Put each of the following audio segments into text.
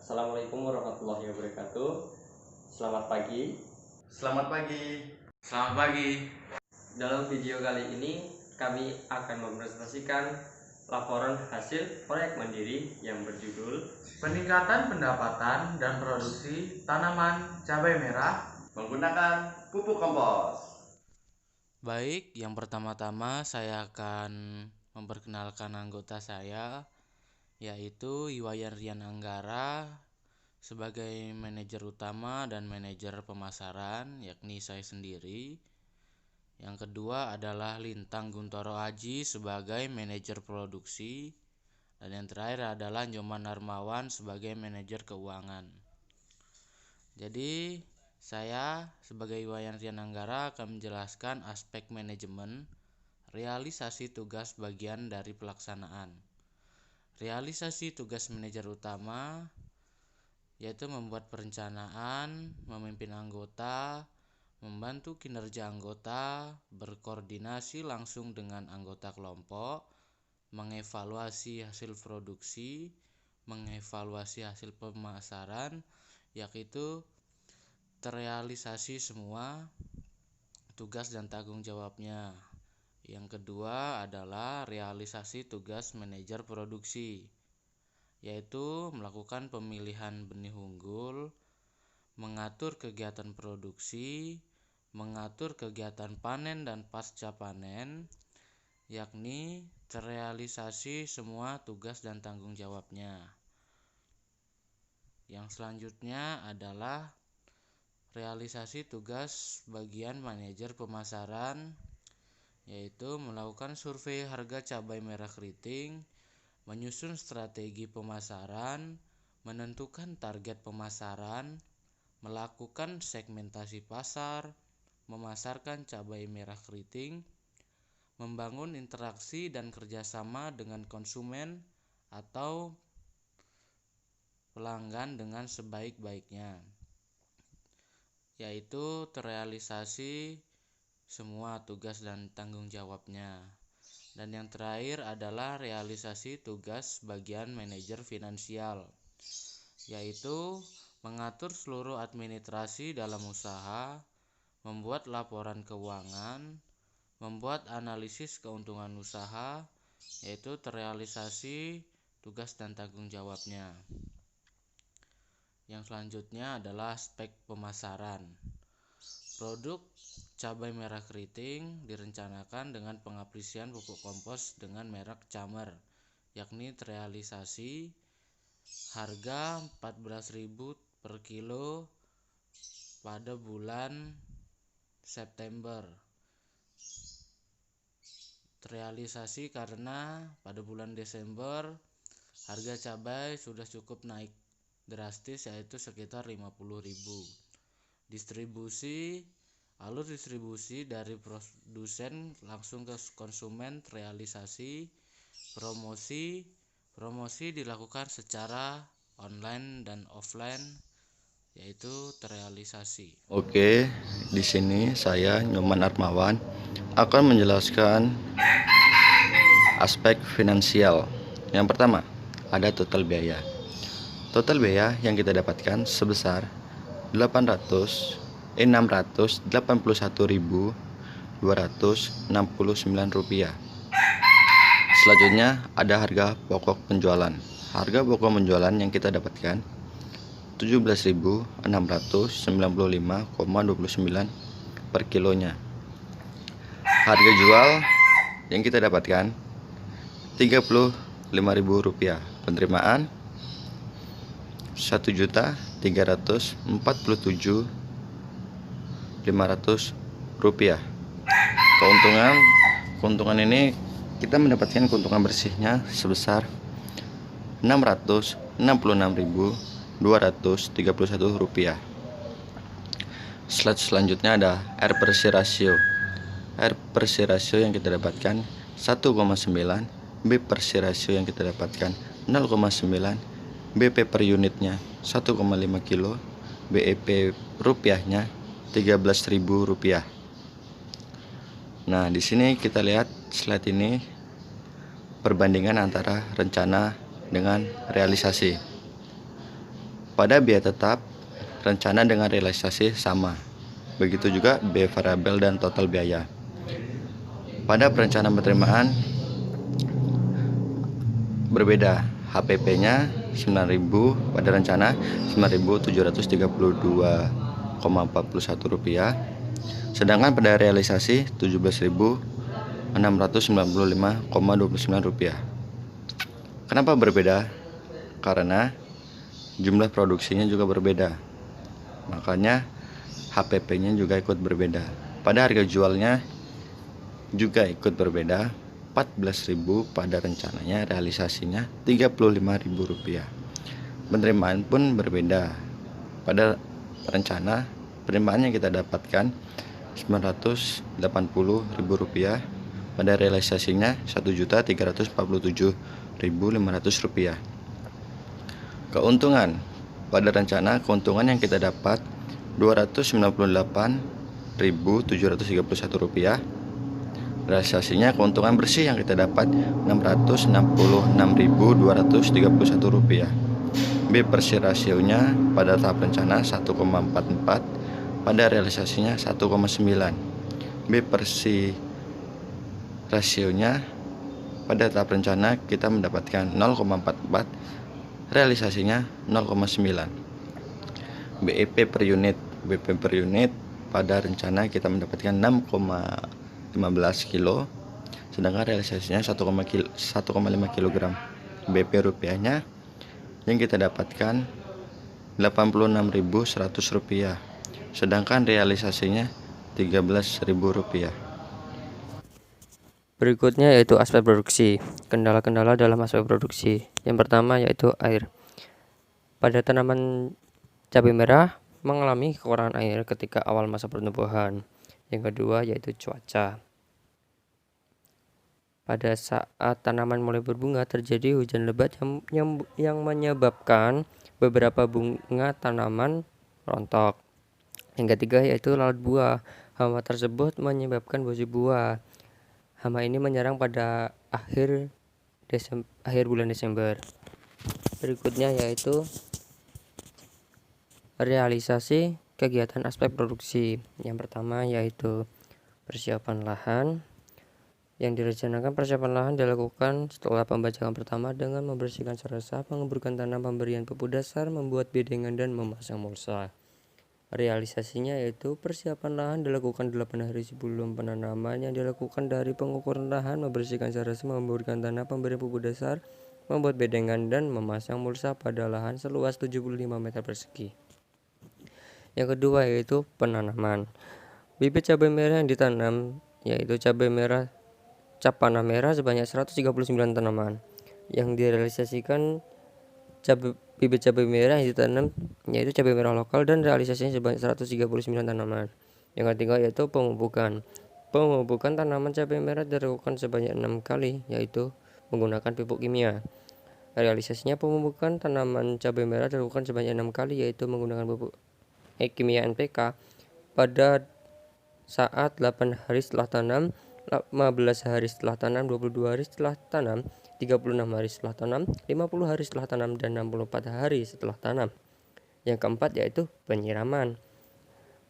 Assalamualaikum warahmatullahi wabarakatuh. Selamat pagi. Selamat pagi. Selamat pagi. Dalam video kali ini kami akan mempresentasikan laporan hasil proyek mandiri yang berjudul Peningkatan pendapatan dan produksi tanaman cabai merah menggunakan pupuk kompos. Baik, yang pertama-tama saya akan memperkenalkan anggota saya, yaitu Iwayan Rian Anggara sebagai manajer utama dan manajer pemasaran, yakni saya sendiri. Yang kedua adalah Lintang Guntoro Aji sebagai manajer produksi, dan yang terakhir adalah Nyoman Armawan sebagai manajer keuangan. Jadi saya sebagai Iwayan Rian Anggara akan menjelaskan aspek manajemen, realisasi tugas bagian dari pelaksanaan. Realisasi tugas manajer utama yaitu membuat perencanaan, memimpin anggota, membantu kinerja anggota, berkoordinasi langsung dengan anggota kelompok, mengevaluasi hasil produksi, mengevaluasi hasil pemasaran, yaitu terrealisasi semua tugas dan tanggung jawabnya. Yang kedua adalah realisasi tugas manajer produksi, yaitu melakukan pemilihan benih unggul, mengatur kegiatan produksi, mengatur kegiatan panen dan pasca panen, yakni terrealisasi semua tugas dan tanggung jawabnya. Yang selanjutnya adalah realisasi tugas bagian manajer pemasaran, yaitu melakukan survei harga cabai merah keriting, menyusun strategi pemasaran, menentukan target pemasaran, melakukan segmentasi pasar, memasarkan cabai merah keriting, membangun interaksi dan kerjasama dengan konsumen atau pelanggan dengan sebaik-baiknya, yaitu terrealisasi semua tugas dan tanggung jawabnya. Dan yang terakhir adalah realisasi tugas bagian manajer finansial, yaitu mengatur seluruh administrasi dalam usaha, membuat laporan keuangan, membuat analisis keuntungan usaha, yaitu terrealisasi tugas dan tanggung jawabnya. Yang selanjutnya adalah aspek pemasaran. Produk cabai merah keriting direncanakan dengan pengaplikasian pupuk kompos dengan merek Camer, yakni terrealisasi harga 14.000 per kilo pada bulan September. Terrealisasi karena pada bulan Desember harga cabai sudah cukup naik drastis, yaitu sekitar 50.000. Alur distribusi dari produsen langsung ke konsumen terrealisasi. Promosi dilakukan secara online dan offline, yaitu terrealisasi. Oke, di sini saya Nyoman Armawan akan menjelaskan aspek finansial. Yang pertama, ada total biaya. Total biaya yang kita dapatkan sebesar 681.269 rupiah. Selanjutnya ada harga pokok penjualan. Harga pokok penjualan yang kita dapatkan 17.695,29 per kilonya. Harga jual yang kita dapatkan 35.000 rupiah. Penerimaan 1.347.500 rupiah. Keuntungan ini kita mendapatkan keuntungan bersihnya sebesar 666.231 rupiah. Slide selanjutnya ada R per C ratio. R per C ratio yang kita dapatkan 1,9, B per C ratio yang kita dapatkan 0,9, BP per unitnya 1,5 kilo, BEP rupiahnya 13.000 rupiah. Nah, di sini kita lihat slide ini perbandingan antara rencana dengan realisasi. Pada biaya tetap, rencana dengan realisasi sama. Begitu juga biaya variabel dan total biaya. Pada perencanaan penerimaan berbeda, HPP-nya 9.000 pada rencana 9.732,41 rupiah, sedangkan pada realisasi 17.695,29 rupiah. Kenapa berbeda? Karena jumlah produksinya juga berbeda, makanya HPP-nya juga ikut berbeda. Pada harga jualnya juga ikut berbeda, 14.000 pada rencananya, realisasinya 35.000 rupiah. Penerimaan pun berbeda. Pada rencana penerimaan yang kita dapatkan 980.000 rupiah, pada realisasinya 1.347.500 rupiah. Keuntungan pada rencana, keuntungan yang kita dapat 298.731 rupiah. Realisasinya keuntungan bersih yang kita dapat 666.231 rupiah. B per C rasionya pada tahap rencana 1,44, pada realisasinya 1,9. B per C rasionya pada tahap rencana kita mendapatkan 0,44, realisasinya 0,9. BEP per unit, BP per unit pada rencana kita mendapatkan 6,15 kilo, sedangkan realisasinya 1,5 kg. BP rupiahnya yang kita dapatkan 86.100 rupiah, sedangkan realisasinya 13.000 rupiah. Berikutnya yaitu aspek produksi. Kendala-kendala dalam aspek produksi. Yang pertama yaitu air. Pada tanaman cabai merah mengalami kekurangan air ketika awal masa pertumbuhan. Yang kedua yaitu cuaca. Pada saat tanaman mulai berbunga terjadi hujan lebat yang menyebabkan beberapa bunga tanaman rontok. Yang ketiga yaitu lalat buah. Hama tersebut menyebabkan busuk buah. Hama ini menyerang pada akhir bulan Desember. Berikutnya yaitu realisasi kegiatan aspek produksi. Yang pertama yaitu persiapan lahan. Yang direncanakan persiapan lahan dilakukan setelah pembajakan pertama dengan membersihkan serasa, mengemburkan tanah, pemberian pupuk dasar, membuat bedengan, dan memasang mulsa. Realisasinya yaitu persiapan lahan dilakukan 8 hari sebelum penanaman, yang dilakukan dari pengukuran lahan, membersihkan serasa, membersihkan tanah, pemberian pupuk dasar, membuat bedengan, dan memasang mulsa pada lahan seluas 75 meter persegi. Yang kedua yaitu penanaman. Bibit cabai merah yang ditanam yaitu cabai merah cap panah merah sebanyak 139 tanaman. Yang direalisasikan bibit cabai merah yang ditanam yaitu cabai merah lokal dan realisasinya sebanyak 139 tanaman. Yang ketiga yaitu pemupukan. Pemupukan tanaman cabai merah dilakukan sebanyak 6 kali, yaitu menggunakan pupuk kimia. Realisasinya pemupukan tanaman cabai merah dilakukan sebanyak 6 kali, yaitu menggunakan pupuk kimia NPK pada saat 8 hari setelah tanam, 15 hari setelah tanam, 22 hari setelah tanam, 36 hari setelah tanam, 50 hari setelah tanam, dan 64 hari setelah tanam. Yang keempat yaitu penyiraman.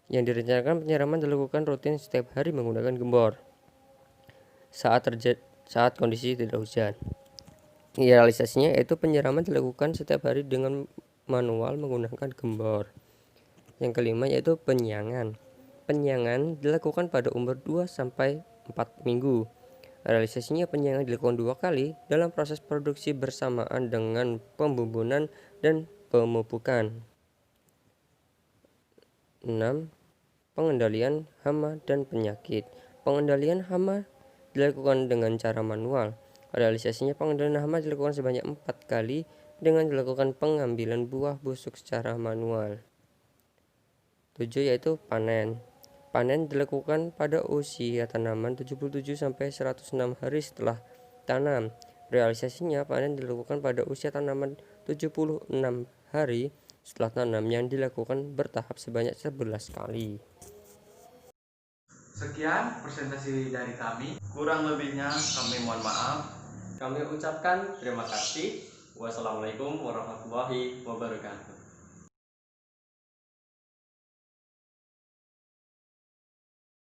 Yang direncanakan penyiraman dilakukan rutin setiap hari menggunakan gembor saat kondisi tidak hujan. Realisasinya yaitu penyiraman dilakukan setiap hari dengan manual menggunakan gembor. Yang kelima yaitu penyiangan. Penyiangan dilakukan pada umur 2-4 minggu. Realisasinya penyiangan dilakukan 2 kali dalam proses produksi bersamaan dengan pembumbunan dan pemupukan. 6. Pengendalian hama dan penyakit. Pengendalian hama dilakukan dengan cara manual. Realisasinya pengendalian hama dilakukan sebanyak 4 kali dengan dilakukan pengambilan buah busuk secara manual. 7 yaitu panen. Panen dilakukan pada usia tanaman 77-106 hari setelah tanam. Realisasinya panen dilakukan pada usia tanaman 76 hari setelah tanam, yang dilakukan bertahap sebanyak 11 kali. Sekian presentasi dari kami. Kurang lebihnya kami mohon maaf. Kami ucapkan terima kasih. Wassalamualaikum warahmatullahi wabarakatuh.